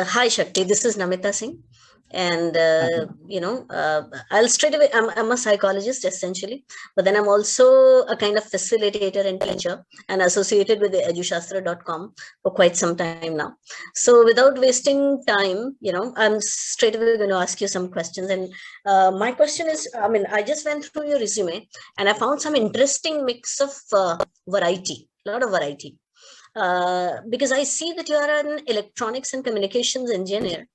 Hi, Shakti. This is Namita Singh. And, Hi. I'll straight away, I'm a psychologist essentially, but then I'm also a kind of facilitator and teacher and associated with the EduShastra.com for quite some time now. So without wasting time, I'm straight away going to ask you some questions. And my question is, I just went through your resume and I found some interesting mix of variety, a lot of variety. Because I see that you are an electronics and communications engineer,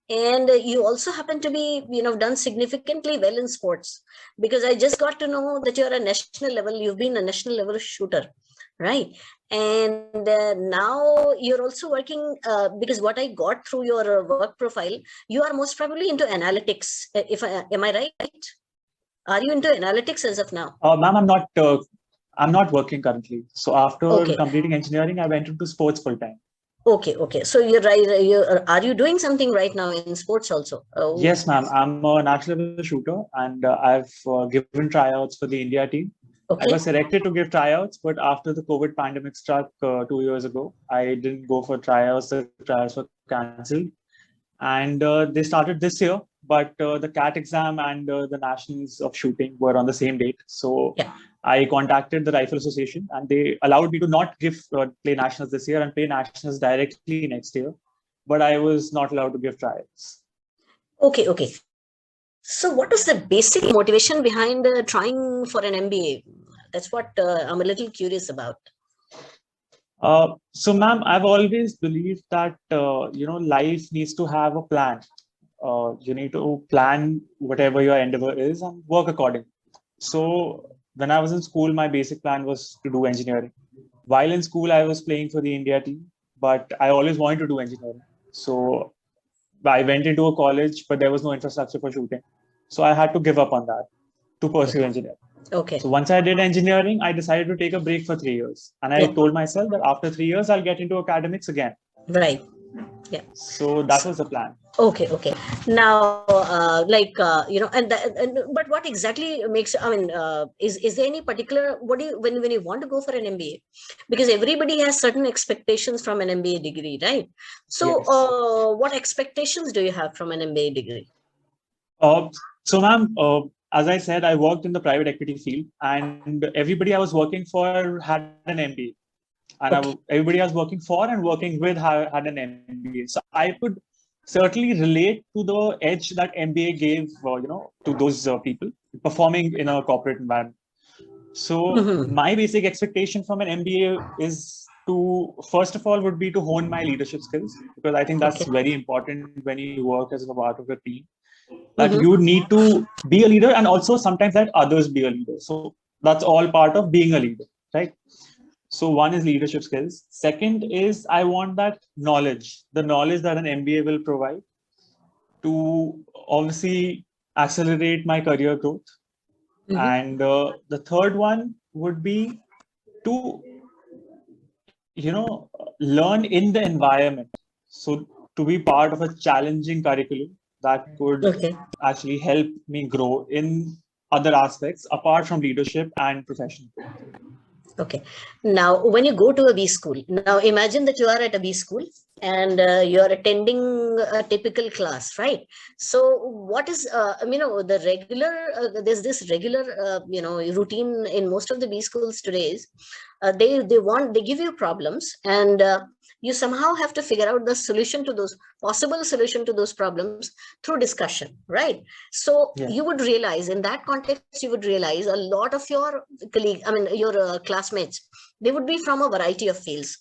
and you also happen to be, done significantly well in sports. Because I just got to know that you're a national level, you've been a national level shooter, right? And now you're also working, because what I got through your work profile, you are most probably into analytics. If I am I right? Are you into analytics as of now? Ma'am, I'm not working currently. So after Okay. completing engineering, I went into sports full time. Okay. So you're right. Are you doing something right now in sports also? Oh, Yes, ma'am. I'm a national level shooter, and I've given tryouts for the India team. I was okay. selected to give tryouts, but after the COVID pandemic struck 2 years ago, I didn't go for tryouts. The tryouts were cancelled, and they started this year. But the CAT exam and the nationals of shooting were on the same date. So Yeah. I contacted the Rifle Association, and they allowed me to not play nationals this year and play nationals directly next year. But I was not allowed to give tryouts. Okay. So what is the basic motivation behind trying for an MBA? That's what I'm a little curious about. So, ma'am, I've always believed that life needs to have a plan. You need to plan whatever your endeavor is and work accordingly. So, when I was in school, my basic plan was to do engineering. While in school, I was playing for the India team, but I always wanted to do engineering. So, I went into a college, but there was no infrastructure for shooting. So, I had to give up on that to pursue engineering. Okay. So once I did engineering, I decided to take a break for 3 years. And I Yeah. told myself that after 3 years, I'll get into academics again. Right. Yeah. So that was the plan. Okay. Now, but what exactly makes? Is there any particular what do you when you want to go for an MBA? Because everybody has certain expectations from an MBA degree, right? So, Yes. what expectations do you have from an MBA degree? Uh, so, ma'am, as I said, I worked in the private equity field, and everybody I was working for had an MBA. And Okay. everybody I was working for and working with had an MBA. So I could certainly relate to the edge that MBA gave, to those people performing in a corporate environment. So Mm-hmm. my basic expectation from an MBA is to, first of all, would be to hone my leadership skills, because I think that's Okay. very important when you work as a part of a team, that you Mm-hmm. need to be a leader and also sometimes let others be a leader. So that's all part of being a leader, right? So one is leadership skills. Second is I want that knowledge, the knowledge that an MBA will provide to obviously accelerate my career growth. Mm-hmm. And the third one would be to, learn in the environment. So to be part of a challenging curriculum that could Okay. actually help me grow in other aspects apart from leadership and professional growth. Okay. Now, when you go to a B school, now imagine that you are at a B school and you are attending a typical class, right? So, what is, the regular, there's this regular, routine in most of the B schools today is they give you problems and you somehow have to figure out the solution to those possible solution to those problems through discussion, right? So Yeah. you would realize in that context, you would realize a lot of your your classmates, they would be from a variety of fields.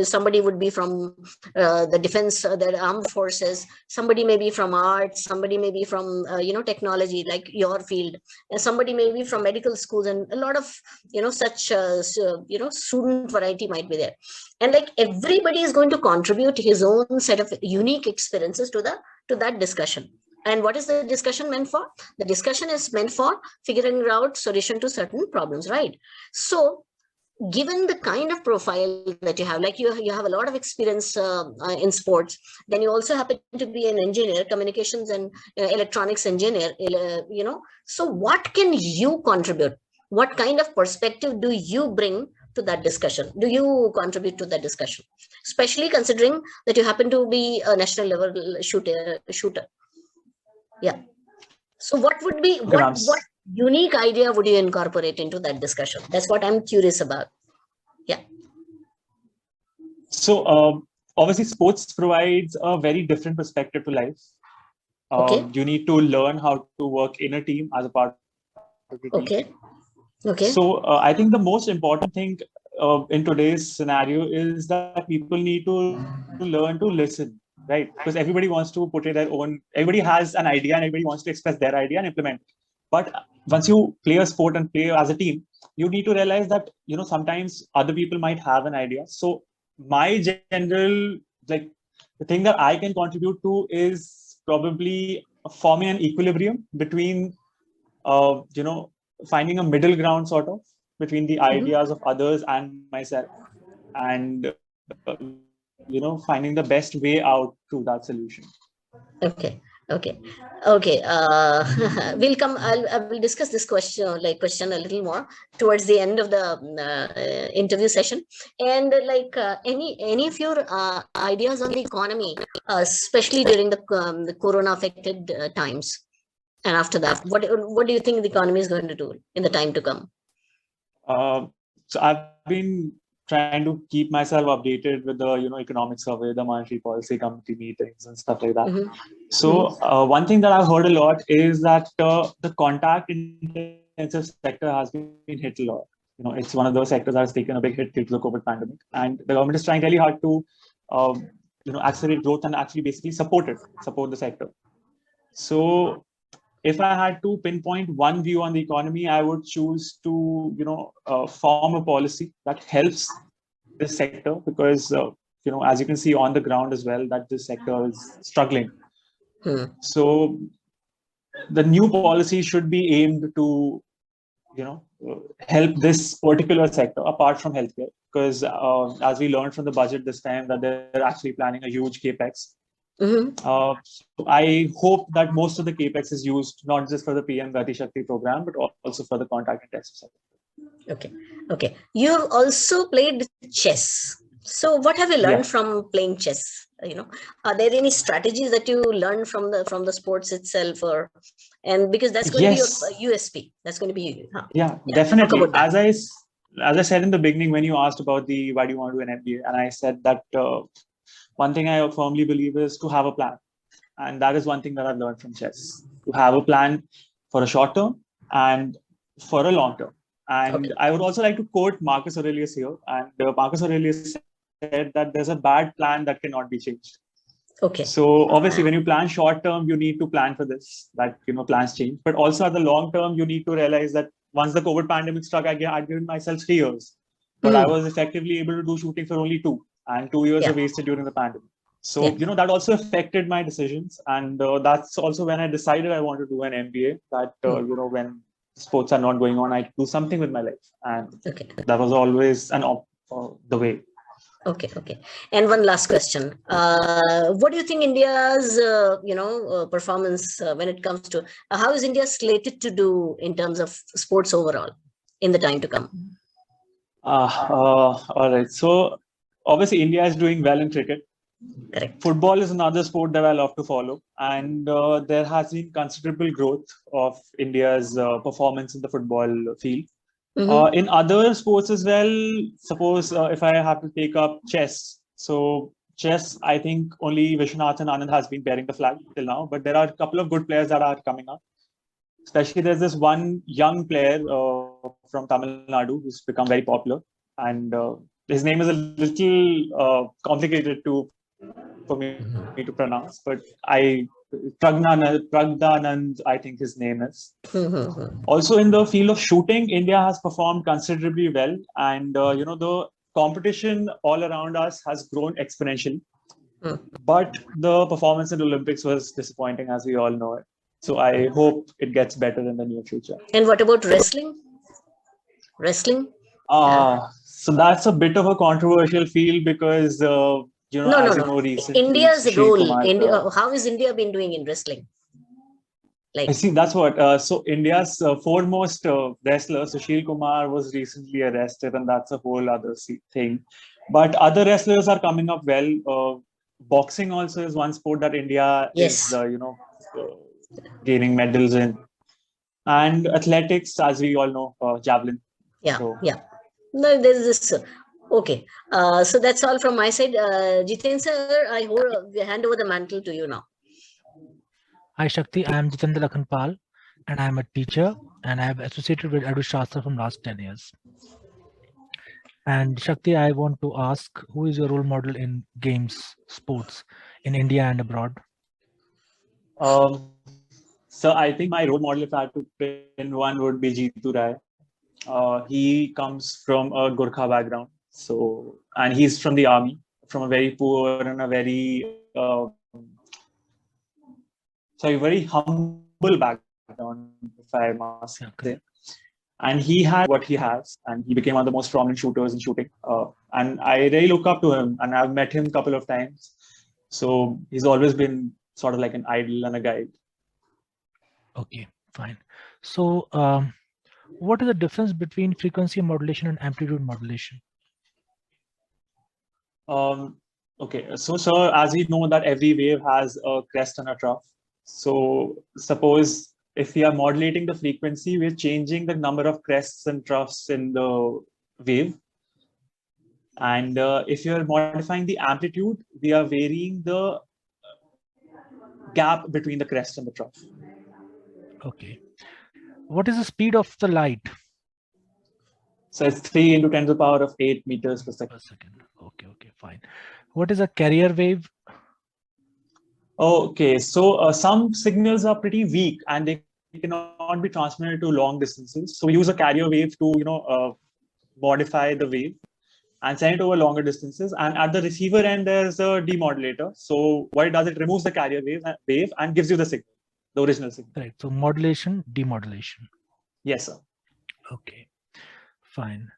Somebody would be from the defense, the armed forces. Somebody may be from art. Somebody may be from technology, like your field. And somebody may be from medical schools, and a lot of such student variety might be there. And like everybody is going to contribute his own set of unique experiences to that discussion. And what is the discussion meant for? The discussion is meant for figuring out solution to certain problems, right? So given the kind of profile that you have, like you have a lot of experience in sports, then you also happen to be an engineer, communications and electronics engineer, so what can you contribute? What kind of perspective do you bring to that discussion? Do you contribute to that discussion, especially considering that you happen to be a national level shooter? Yeah. So what would be, Okay, ma'am. what unique idea would you incorporate into that discussion? That's what I'm curious about. Yeah. So obviously sports provides a very different perspective to life. Okay. You need to learn how to work in a team as a part of the team. Okay. Okay. So I think the most important thing in today's scenario is that people need to learn to listen, right? Because everybody wants to put it their own, everybody has an idea and everybody wants to express their idea and implement. But once you play a sport and play as a team, you need to realize that, you know, sometimes other people might have an idea. So my general, like, the thing that I can contribute to is probably forming an equilibrium between, you know, finding a middle ground sort of between the ideas of others and myself, and you know, finding the best way out to that solution. Okay. Okay. We'll come. I will discuss this question a little more towards the end of the interview session. And any of your ideas on the economy, especially during the corona affected times, and after that, what do you think the economy is going to do in the time to come? So I've been trying to keep myself updated with the, you know, economic survey, the monetary policy committee meetings and stuff like that. So one thing that I've heard a lot is that the contact intensive sector has been hit a lot. You know, it's one of those sectors that has taken a big hit due to the COVID pandemic, and the government is trying really hard to, you know, accelerate growth and actually basically support the sector. So if I had to pinpoint one view on the economy, I would choose to, you know, form a policy that helps this sector, because, you know, as you can see on the ground as well, that this sector is struggling. So the new policy should be aimed to, you know, help this particular sector apart from healthcare, because as we learned from the budget this time, that they're actually planning a huge capex. So I hope that most of the capex is used not just for the PM Shakti program, but also for the contact intensive sector. Okay. Okay. You also played chess. So what have you learned from playing chess? You know, are there any strategies that you learned from the sports itself, or, and because that's going to be your USP. That's going to be definitely. As I said in the beginning, when you asked about the why do you want to do an MBA, and I said that one thing I firmly believe is to have a plan. And that is one thing that I've learned from chess, to have a plan for a short term and for a long term. And I would also like to quote Marcus Aurelius here. And Marcus Aurelius said that there's a bad plan that cannot be changed. Okay. So obviously, when you plan short term, you need to plan for this, that, you know, plans change. But also at the long term, you need to realize that once the COVID pandemic struck, I'd given myself 3 years. But I was effectively able to do shooting for only 2. And 2 years were wasted during the pandemic. So, you know, that also affected my decisions. And that's also when I decided I want to do an MBA, that, you know, when sports are not going on, I do something with my life. And that was always the way. Okay. Okay. And one last question. What do you think India's, performance when it comes to, how is India slated to do in terms of sports overall in the time to come? All right. So obviously, India is doing well in cricket. Correct. Football is another sport that I love to follow. And there has been considerable growth of India's performance in the football field. In other sports as well, suppose if I have to take up chess. So chess, I think only Vishwanathan Anand has been bearing the flag till now. But there are a couple of good players that are coming up. Especially there's this one young player from Tamil Nadu who's become very popular. And his name is a little complicated for me to pronounce, but Pragdanand, I think his name is. Also in the field of shooting, India has performed considerably well, and you know, the competition all around us has grown exponentially. But the performance in the Olympics was disappointing, as we all know it. So I hope it gets better in the near future. And what about wrestling? So that's a bit of a controversial field, because you know, India's role. How has India been doing in wrestling? I Like, see. That's what. So India's foremost wrestler, Sushil Kumar, was recently arrested, and that's a whole other thing. But other wrestlers are coming up well. Boxing also is one sport that India is, yes, gaining medals in, and athletics, as we all know, javelin. yeah, So yeah. No, there's this. Okay, so that's all from my side. Jiten sir, hand over the mantle to you now. Hi Shakti, I am Jitender and I am a teacher and I have associated with EduShastra from last 10 years. And Shakti, I want to ask, who is your role model in games, sports in India and abroad? so I think my role model, if I had to pin one, would be Jitu Rai. He comes from a Gurkha background, and he's from the army, from a very poor and a very humble background, if I must say. Okay. And he had what he has, and he became one of the most prominent shooters in shooting. And I really look up to him, and I've met him a couple of times. So he's always been sort of like an idol and a guide. Okay, fine. So, what is the difference between frequency modulation and amplitude modulation? Okay, so sir, as we know that every wave has a crest and a trough. So suppose if we are modulating the frequency, we're changing the number of crests and troughs in the wave. And if you're modifying the amplitude, we are varying the gap between the crest and the trough. Okay. What is the speed of the light? So it's 3 into 10 to the power of 8 meters per second. Okay, fine. What is a carrier wave? Okay, so some signals are pretty weak and they cannot be transmitted to long distances. So we use a carrier wave to, modify the wave and send it over longer distances. And at the receiver end, there's a demodulator. So what it does, it removes the carrier wave and gives you the signal, the original signal. Right. So modulation, demodulation. Yes, sir. Okay, fine.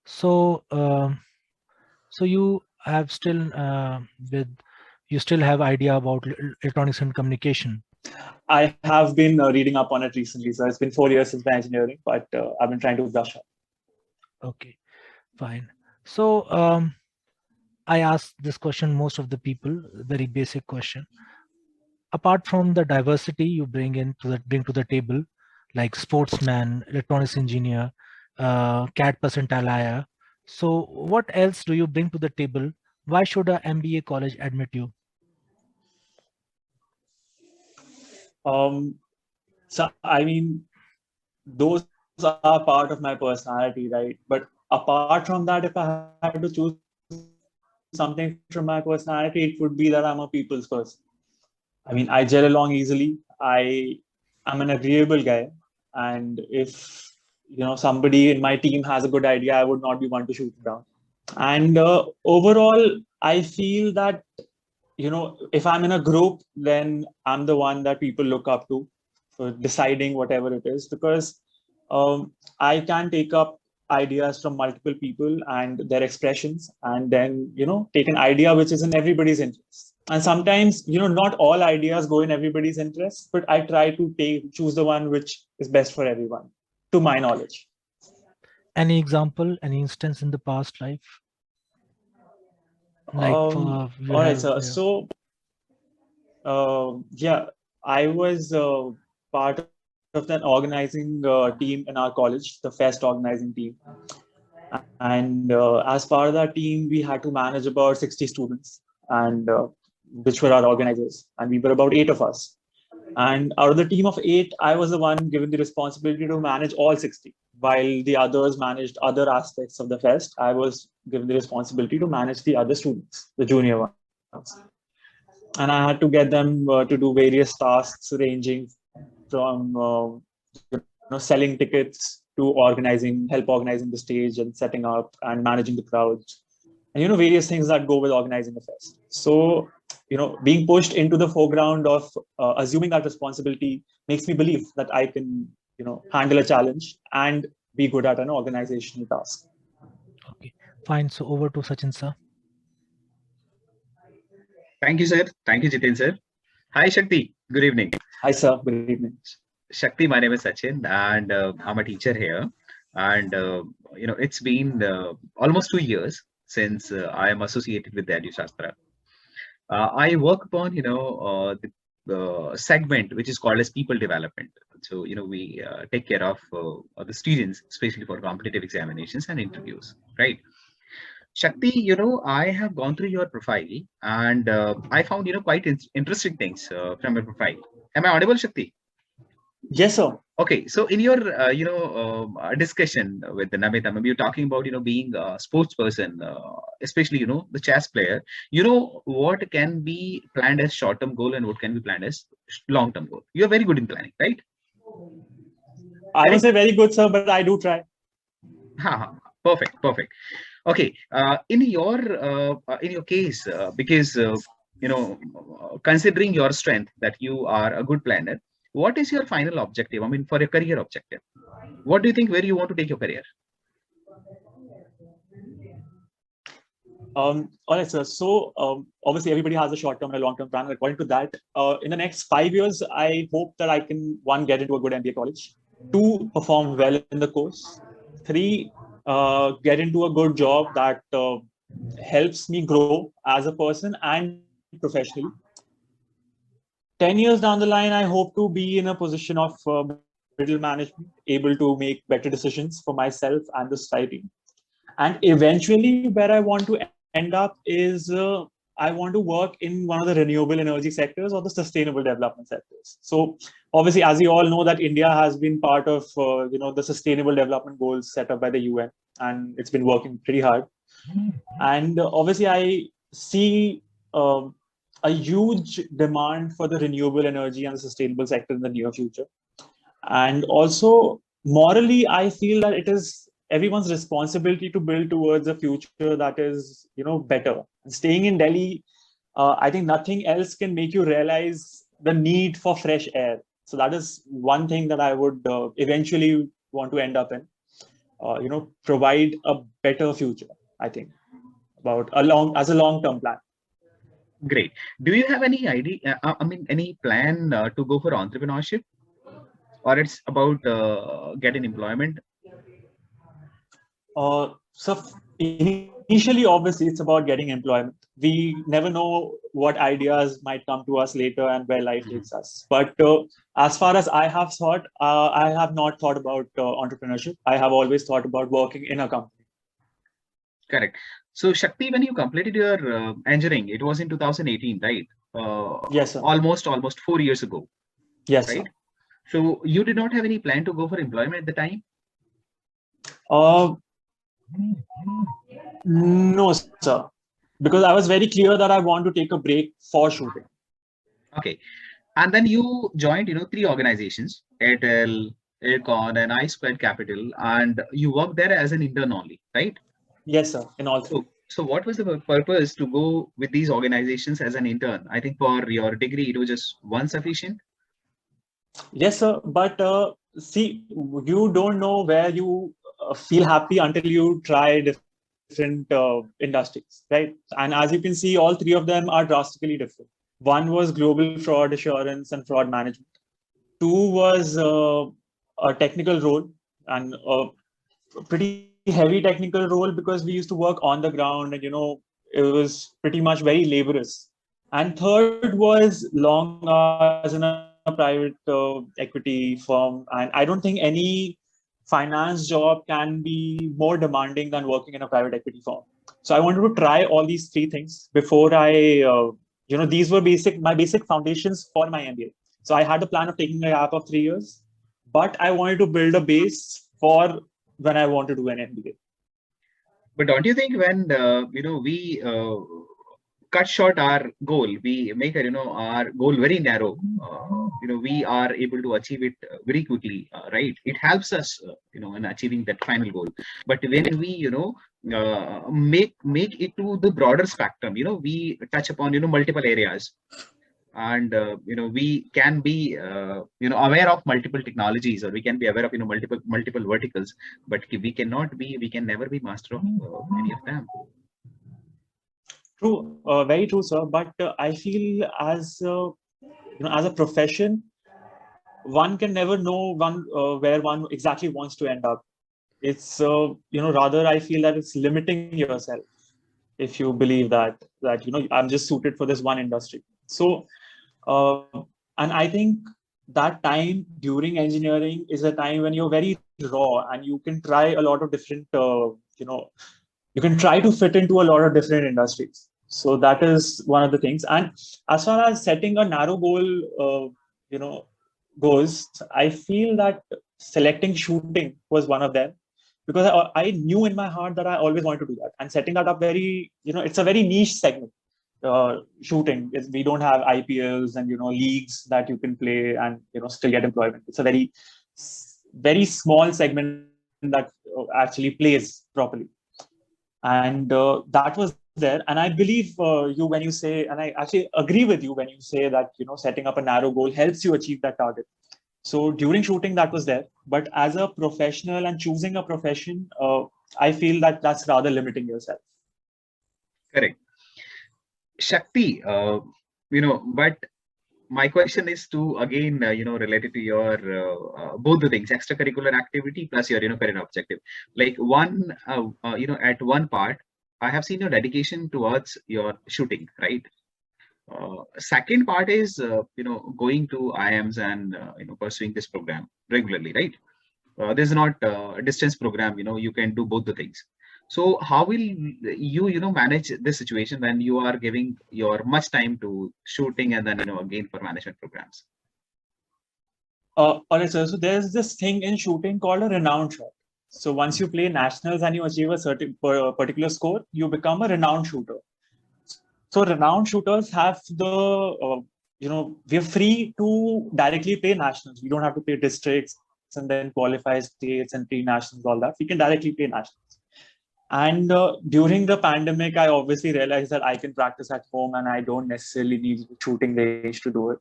So, so you have still you still have idea about electronics and communication. I have been reading up on it recently. So it's been 4 years since my engineering, but I've been trying to brush up. Okay, fine. So I ask this question most of the people, very basic question. Apart from the diversity you bring to the table, like sportsman, electronics engineer, CAT percentile. So what else do you bring to the table? Why should a MBA college admit you? So I mean, those are part of my personality, right? But apart from that, if I had to choose something from my personality, it would be that I'm a people's person. I mean, I gel along easily. I'm an agreeable guy, and if somebody in my team has a good idea, I would not be one to shoot it down. And overall, I feel that if I'm in a group, then I'm the one that people look up to for deciding whatever it is, because I can take up ideas from multiple people and their expressions, and then take an idea which is in everybody's interest. And sometimes not all ideas go in everybody's interest, but I try to choose the one which is best for everyone, to my knowledge. Any example, any instance in the past life? Like All right, sir. So yeah, I was part of that organizing team in our college, the fest organizing team. And as part of that team, we had to manage about 60 students, and which were our organizers. And we were about 8 of us. And out of the team of 8, I was the one given the responsibility to manage all 60. While the others managed other aspects of the fest, I was given the responsibility to manage the other students, the junior ones. And I had to get them to do various tasks ranging from selling tickets to help organizing the stage and setting up and managing the crowds, and various things that go with organizing a fest. So being pushed into the foreground of assuming that responsibility makes me believe that I can handle a challenge and be good at an organizational task. Okay, fine. So over to Sachin sir. Thank you, sir. Thank you, Jitin sir. Hi, Shakti. Good evening. Hi, sir. Good evening. Shakti, my name is Sachin, and I'm a teacher here. And it's been almost 2 years since I am associated with the EduShastra. I work upon the segment which is called as people development. So we take care of the students, especially for competitive examinations and interviews, right? Shakti, I have gone through your profile, and I found quite interesting things from your profile. Am I audible, Shakti? Yes, sir. Okay, so in your discussion with the Namita, maybe you're talking about being a sports person, especially the chess player. What can be planned as short-term goal and what can be planned as long-term goal. You're very good in planning, right? I won't say very good, sir, but I do try. Perfect, perfect. Okay, in your case, because considering your strength that you are a good planner, what is your final objective? I mean, for your career objective, what do you think where you want to take your career? All right, sir. So obviously everybody has a short-term and a long-term plan. According to that, in the next 5 years, I hope that I can, one, get into a good MBA college, two, perform well in the course, three, get into a good job that helps me grow as a person and professionally. 10 years down the line, I hope to be in a position of middle management, able to make better decisions for myself and the society. And eventually, where I want to end up is I want to work in one of the renewable energy sectors or the sustainable development sectors. So obviously, as you all know, that India has been part of the sustainable development goals set up by the UN, and it's been working pretty hard. And obviously, I see a huge demand for the renewable energy and the sustainable sector in the near future. And also, morally, I feel that it is everyone's responsibility to build towards a future that is, better. And staying in Delhi, I think nothing else can make you realize the need for fresh air. So that is one thing that I would eventually want to end up in. Provide a better future, I think, as a long-term plan. Great. Do you have any idea? Any plan to go for entrepreneurship, or it's about getting employment? So initially, obviously, it's about getting employment. We never know what ideas might come to us later and where life takes us. But as far as I have thought, I have not thought about entrepreneurship. I have always thought about working in a company. Correct. So Shakti, when you completed your engineering, it was in 2018, right? Yes, sir. Almost 4 years ago. Yes, right? sir. So you did not have any plan to go for employment at the time? No, sir. Because I was very clear that I want to take a break for shooting. Okay. And then you joined, 3 organizations, Airtel, Aircon, and I2 Capital, and you worked there as an intern only, right? Yes, sir. In all three. So what was the purpose to go with these organizations as an intern? I think for your degree, it was just one sufficient. Yes, sir. But see, you don't know where you feel happy until you try different industries, right? And as you can see, all three of them are drastically different. One was global fraud assurance and fraud management. Two was a technical role, and a pretty heavy technical role because we used to work on the ground, and it was pretty much very laborious. And third was long hours in a private equity firm, and I don't think any finance job can be more demanding than working in a private equity firm. So I wanted to try all these three things before I these were my basic foundations for my MBA. So I had the plan of taking a gap of 3 years, but I wanted to build a base for when I want to do an MBA. But don't you think when we cut short our goal, we make our goal very narrow, we are able to achieve it very quickly, right? It helps us in achieving that final goal. But when we make it to the broader spectrum, we touch upon multiple areas, and we can be aware of multiple technologies, or we can be aware of multiple verticals, but we can never be master of any of them. True, very true, sir. But I feel as as a profession, one can never know where one exactly wants to end up. It's rather I feel that it's limiting yourself if you believe that I'm just suited for this one industry. So and I think that time during engineering is a time when you're very raw and you can try a lot of different you can try to fit into a lot of different industries. So that is one of the things. And as far as setting a narrow goal goes, I feel that selecting shooting was one of them, because I knew in my heart that I always wanted to do that, and setting that up very, it's a very niche segment. Shooting is, we don't have IPLs and leagues that you can play and still get employment. It's a very small segment that actually plays properly, and that was there. And I believe you when you say, and I actually agree with you when you say that setting up a narrow goal helps you achieve that target. So during shooting, that was there. But as a professional and choosing a profession, I feel that that's rather limiting yourself. Correct. Shakti, but my question is to, again, related to your both the things, extracurricular activity plus your, career objective. Like one, at one part, I have seen your dedication towards your shooting, right? Second part is, going to IIMs and, pursuing this program regularly, right? This is not a distance program, you can do both the things. So how will you, manage this situation when you are giving your much time to shooting and then, again for management programs? All right, sir. So there's this thing in shooting called a renowned shot. So once you play nationals and you achieve a certain particular score, you become a renowned shooter. So renowned shooters have we are free to directly play nationals. We don't have to play districts and then qualify states and pre-nationals, all that. We can directly play nationals. And during the pandemic, I obviously realized that I can practice at home and I don't necessarily need shooting range to do it.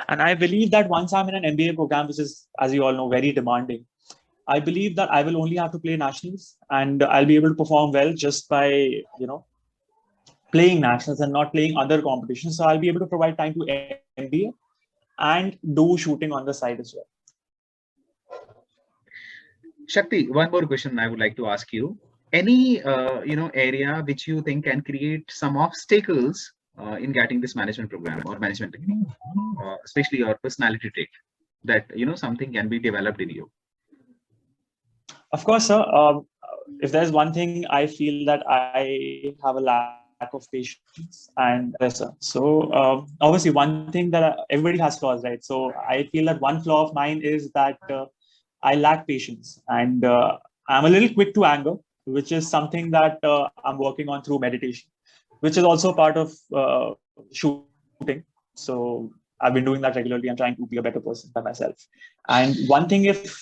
And I believe that once I'm in an MBA program, which is, as you all know, very demanding, I believe that I will only have to play nationals and I'll be able to perform well just by, playing nationals and not playing other competitions. So I'll be able to provide time to MBA and do shooting on the side as well. Shakti, one more question I would like to ask you. Any area which you think can create some obstacles in getting this management program or management technique, especially your personality trait, that something can be developed in you? Of course, sir. If there's one thing, I feel that I have a lack of patience and pressure. So obviously, one thing that everybody has flaws, right? So I feel that one flaw of mine is that I lack patience, and I'm a little quick to anger, which is something that I'm working on through meditation, which is also part of shooting. So I've been doing that regularly and trying to be a better person by myself. And one thing, if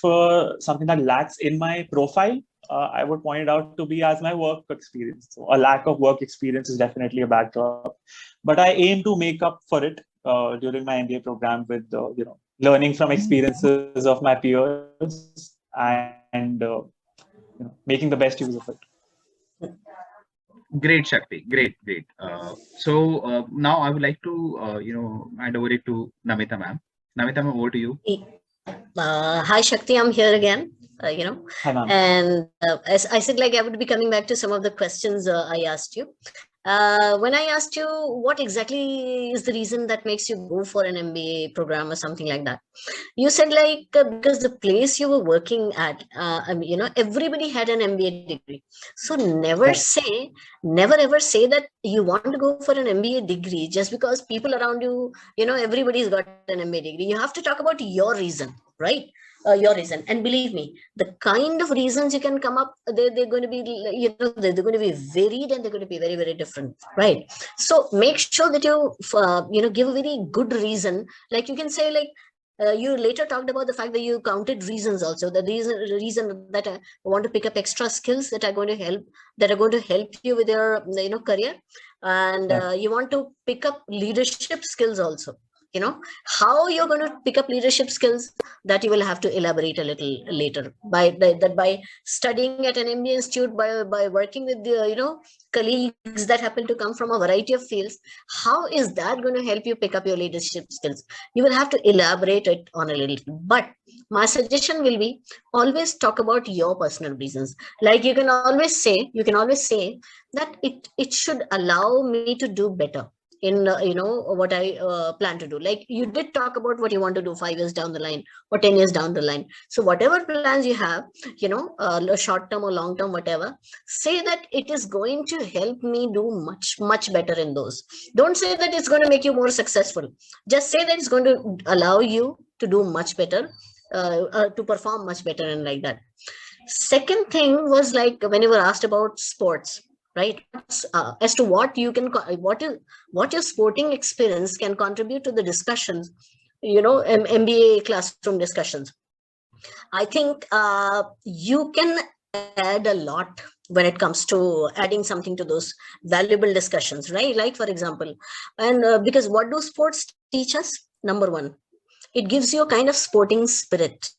something that lacks in my profile, I would point it out to be as my work experience. So a lack of work experience is definitely a backdrop, but I aim to make up for it during my MBA program with learning from experiences of my peers and making the best use of it. Great, Shakti. Great. So now I would like to hand over it to Namita ma'am. Namita ma'am, over to you. Hi Shakti, I'm here again. Hi, ma'am. And as I said, like I would be coming back to some of the questions I asked you. When I asked you what exactly is the reason that makes you go for an MBA program or something like that, you said like because the place you were working at, everybody had an MBA degree. So never ever say that you want to go for an MBA degree just because people around you, everybody's got an MBA degree. You have to talk about your reason, right? Your reason. And believe me, the kind of reasons you can come up, they're going to be, they're going to be varied and they're going to be very, very different, right? So make sure that you, give a very good reason. Like you can say like, you later talked about the fact that you counted reasons also. The reason that I want to pick up extra skills that are going to help you with your career, and you want to pick up leadership skills also. How you're going to pick up leadership skills, that you will have to elaborate a little later. By studying at an MBA institute, by working with the colleagues that happen to come from a variety of fields, how is that going to help you pick up your leadership skills? You will have to elaborate it on a little. But my suggestion will be, always talk about your personal reasons. Like you can always say that it should allow me to do better in what I plan to do. Like you did talk about what you want to do 5 years down the line or 10 years down the line. So whatever plans you have, short term or long term, whatever, say that it is going to help me do much better in those. Don't say that it's going to make you more successful. Just say that it's going to allow you to do much better, to perform much better, and like that. Second thing was, like when you were asked about sports, right? As to what you can, what your sporting experience can contribute to the discussions, MBA classroom discussions. I think you can add a lot when it comes to adding something to those valuable discussions, right? Like for example, and because what do sports teach us? Number one, it gives you a kind of sporting spirit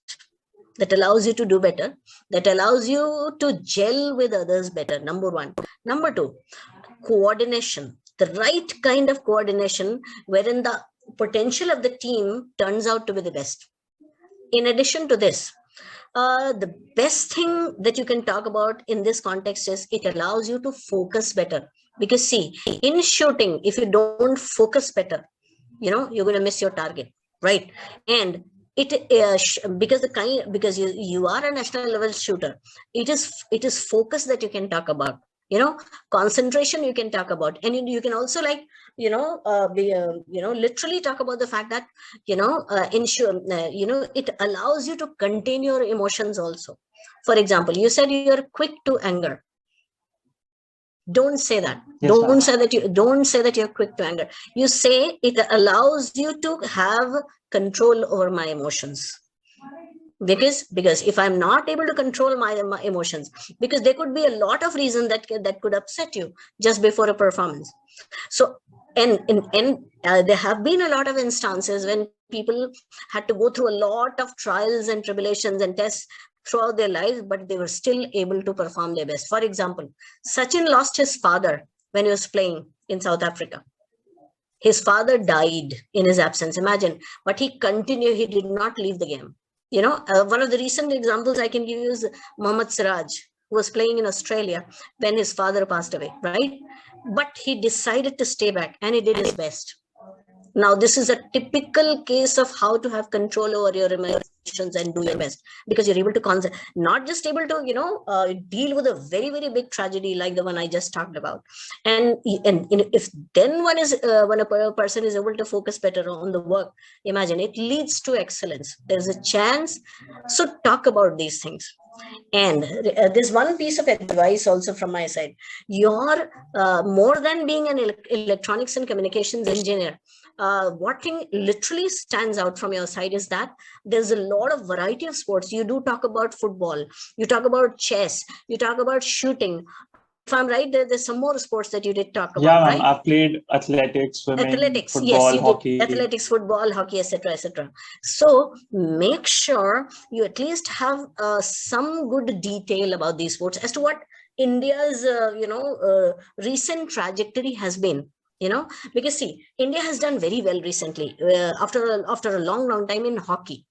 that allows you to do better, that allows you to gel with others better. Number one. Number two, coordination, the right kind of coordination wherein the potential of the team turns out to be the best. In addition to this, the best thing that you can talk about in this context is it allows you to focus better. Because see, in shooting, if you don't focus better, you're going to miss your target, right? And because you are a national level shooter, it is focus that you can talk about, concentration you can talk about, and you can also literally talk about the fact that it allows you to contain your emotions also. For example, you said you're quick to anger. Don't say that. Yes, don't say that you're quick to anger. You say it allows you to have control over my emotions. Because if I'm not able to control my emotions, because there could be a lot of reasons that could upset you just before a performance. So and there have been a lot of instances when people had to go through a lot of trials and tribulations and tests throughout their lives, but they were still able to perform their best. For example, Sachin lost his father when he was playing in South Africa. His father died in his absence, imagine, but he continued, he did not leave the game. One of the recent examples I can give you is Mohammad Siraj, who was playing in Australia when his father passed away, right? But he decided to stay back and he did his best. Now, this is a typical case of how to have control over your emotions and do your best, because you're able to not just able to, deal with a very, very big tragedy like the one I just talked about. And if then when a person is able to focus better on the work, imagine it leads to excellence. There's a chance. So talk about these things. And there's one piece of advice also from my side. You're more than being an electronics and communications engineer. What thing literally stands out from your side is that there's a lot of variety of sports. You do talk about football, you talk about chess, you talk about shooting. If I'm right, there's some more sports that you did talk about. Yeah, right? I've played athletics, swimming, football, yes, you hockey. did. Athletics, football, hockey, etc., etc. So make sure you at least have some good detail about these sports as to what India's recent trajectory has been. Because see, India has done very well recently after a long time in hockey.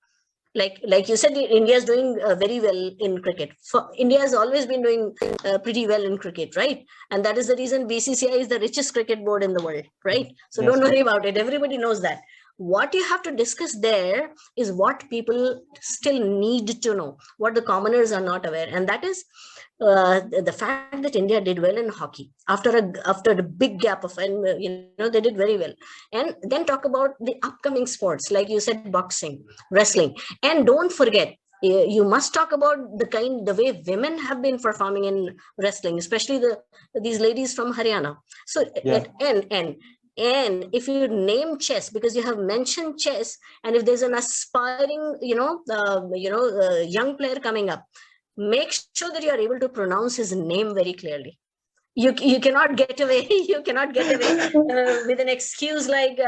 Like you said, India is doing very well in cricket. India has always been doing pretty well in cricket, right? And that is the reason BCCI is the richest cricket board in the world, right? So Yes. don't worry about it. Everybody knows that. What you have to discuss there is what people still need to know, what the commoners are not aware, and that is the fact that India did well in hockey after the big gap of, and they did very well. And then talk about the upcoming sports, like you said, boxing, wrestling, and don't forget, you must talk about the way women have been performing in wrestling, especially these ladies from Haryana. So Yeah. and if you name chess, because you have mentioned chess, and if there's an aspiring young player coming up, make sure that you are able to pronounce his name very clearly. You cannot get away. You cannot get away with an excuse like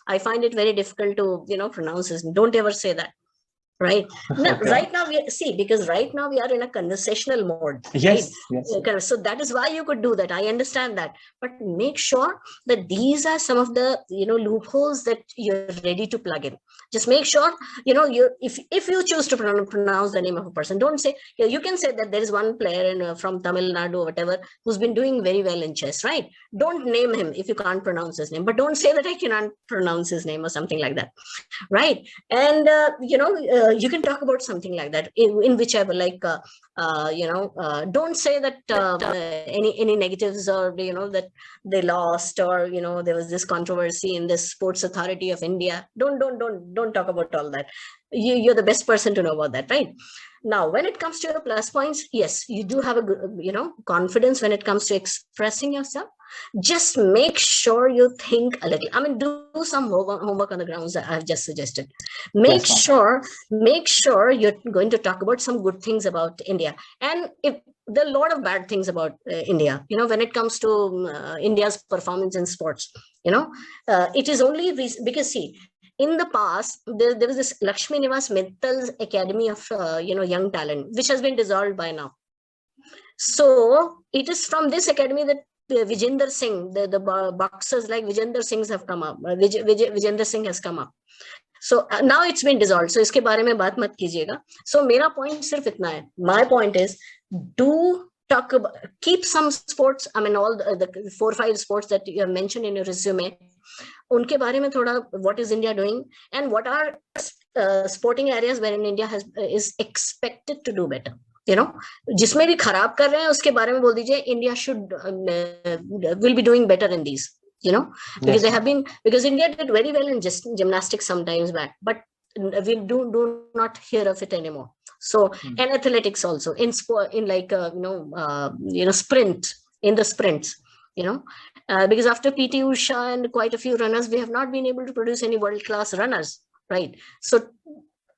I find it very difficult to pronounce this. Don't ever say that. Right now, Okay. right now because right now we are in a conversational mode. Yes, right? yes. So that is why you could do that. I understand that, but make sure that these are some of the loopholes that you're ready to plug in. Just make sure if you choose to pronounce the name of a person, don't say. You can say that there is one player from Tamil Nadu or whatever who's been doing very well in chess, right? Don't name him if you can't pronounce his name, but don't say that I cannot pronounce his name or something like that, right? And you can talk about something like that in whichever, like don't say that any negatives, or that they lost, or there was this controversy in this Sports Authority of India. Don't talk about all that. You're the best person to know about that, right? Now, when it comes to your plus points, yes, you do have a good, confidence when it comes to expressing yourself. Just make sure you think a little. I mean, do some homework on the grounds that I've just suggested. Make sure you're going to talk about some good things about India. And if there are a lot of bad things about India, when it comes to India's performance in sports, it is only because, see, in the past, there was this Lakshmi Nivas Mittal's Academy of young talent, which has been dissolved by now. So it is from this academy that Jitender Singh, the boxers like Jitender Singh have come up. Jitender Singh has come up. So now it's been dissolved. So iske bare mein baat mat kijiyega. So mera point sirf itna hai. My point is, do talk about, keep some sports. I mean, all the 4 or 5 sports that you have mentioned in your resume. Unke bare mein thoda, what is India doing, and what are sporting areas wherein India is expected to do better. जिसमें भी खराब कर रहे हैं उसके बारे में बोल दीजिए. India will be doing better in these, because because India did very well in gymnastics sometimes back, but we do not hear of it anymore. So and athletics also in sport, in like sprint, in the sprints, because after PT Usha and quite a few runners, we have not been able to produce any world-class runners, right? So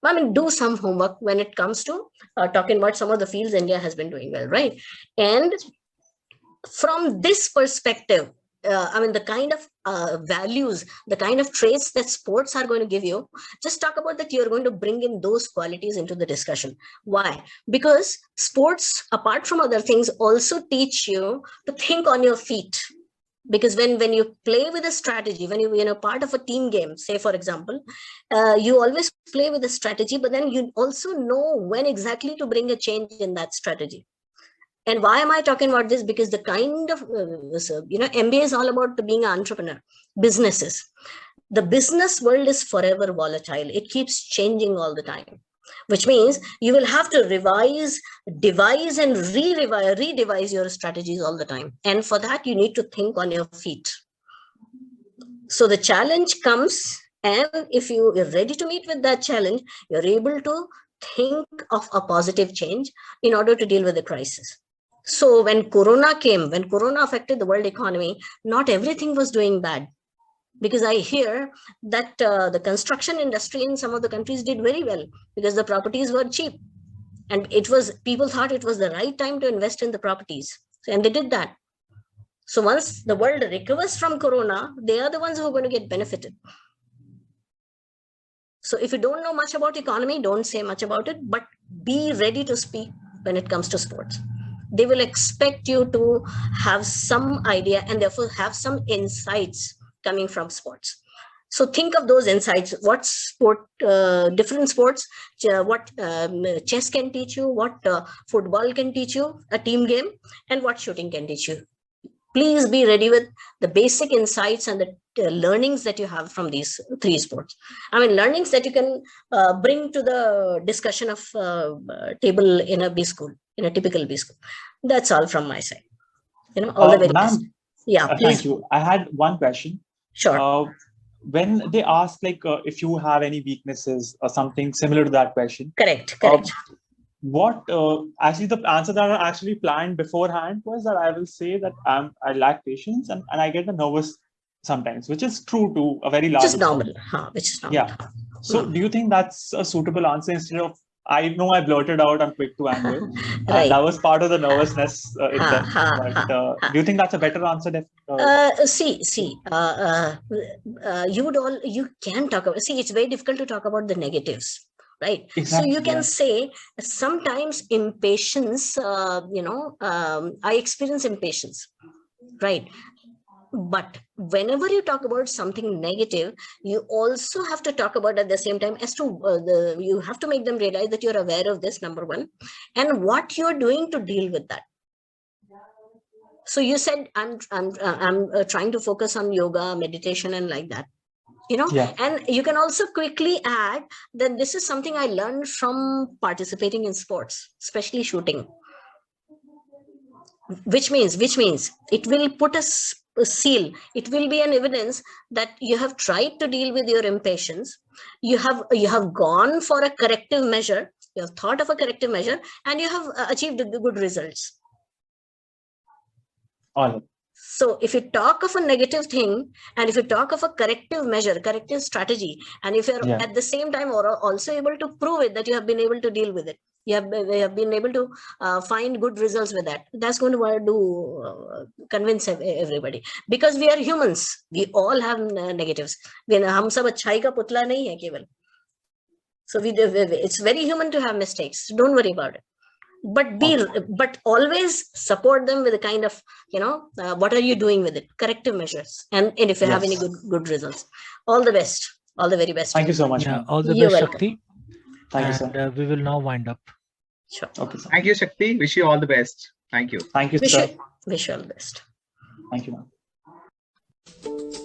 I mean, do some homework when it comes to talking about some of the fields India has been doing well, right? And from this perspective, I mean, the kind of values, the kind of traits that sports are going to give you, just talk about that you're going to bring in those qualities into the discussion. Why? Because sports, apart from other things, also teach you to think on your feet. Because when you play with a strategy, when you're part of a team game, say for example, you always play with a strategy, but then you also know when exactly to bring a change in that strategy. And why am I talking about this? Because the kind of, MBA is all about being an entrepreneur, businesses. The business world is forever volatile. It keeps changing all the time, which means you will have to revise, devise, and re-devise your strategies all the time. And for that, you need to think on your feet. So the challenge comes, and if you are ready to meet with that challenge, you're able to think of a positive change in order to deal with the crisis. So when Corona came, when Corona affected the world economy, not everything was doing bad. Because I hear that the construction industry in some of the countries did very well because the properties were cheap. And people thought it was the right time to invest in the properties. And they did that. So once the world recovers from Corona, they are the ones who are going to get benefited. So if you don't know much about economy, don't say much about it, but be ready to speak when it comes to sports. They will expect you to have some idea and therefore have some insights coming from sports. So think of those insights. What different sports, what chess can teach you, what football can teach you, a team game, and what shooting can teach you. Please be ready with the basic insights and the learnings that you have from these 3 sports. I mean, learnings that you can bring to the discussion of table in a B school, in a typical B school. That's all from my side. All the very best. Yeah, please. Thank you. I had one question. Sure. When they ask, like, if you have any weaknesses or something similar to that question. Correct. What actually the answer that I actually planned beforehand was that I will say that I lack patience and I get nervous sometimes, which is true to a very large extent. Which is normal. Yeah. So do you think that's a suitable answer instead of I know I blurted out, I'm quick to anger. Right. And that was part of the nervousness in Ha, them. ha, But ha, ha. do you think that's a better answer? You can talk about, it's very difficult to talk about the negatives, right? Exactly, So you can yeah. say sometimes impatience, I experience impatience, right? But whenever you talk about something negative, you also have to talk about at the same time as to you have to make them realize that you're aware of this, number one, and what you're doing to deal with that. So you said I'm trying to focus on yoga, meditation, and like that, Yeah. And you can also quickly add that this is something I learned from participating in sports, especially shooting. Which means it will put a seal. It will be an evidence that you have tried to deal with your impatience. You have gone for a corrective measure. You have thought of a corrective measure, and you have achieved the good results. All. So if you talk of a negative thing, and if you talk of a corrective measure, corrective strategy, and if you're at the same time also able to prove it that you have been able to deal with it, you have been able to find good results with that, that's going to convince everybody, because we are humans. We all have negatives. हम सब अच्छाई का पुतला नहीं है केवल. So it's very human to have mistakes. Don't worry about it. But always support them with a kind of, what are you doing with it? Corrective measures. And if you have any good results. All the best. All the very best. Thank you so much. Yeah, all the You're best, welcome. Shakti. Thank you, sir. And we will now wind up. Sure. Okay, sir. Thank you, Shakti. Wish you all the best. Thank you. Thank you, sir. Wish you all the best. Thank you, ma'am.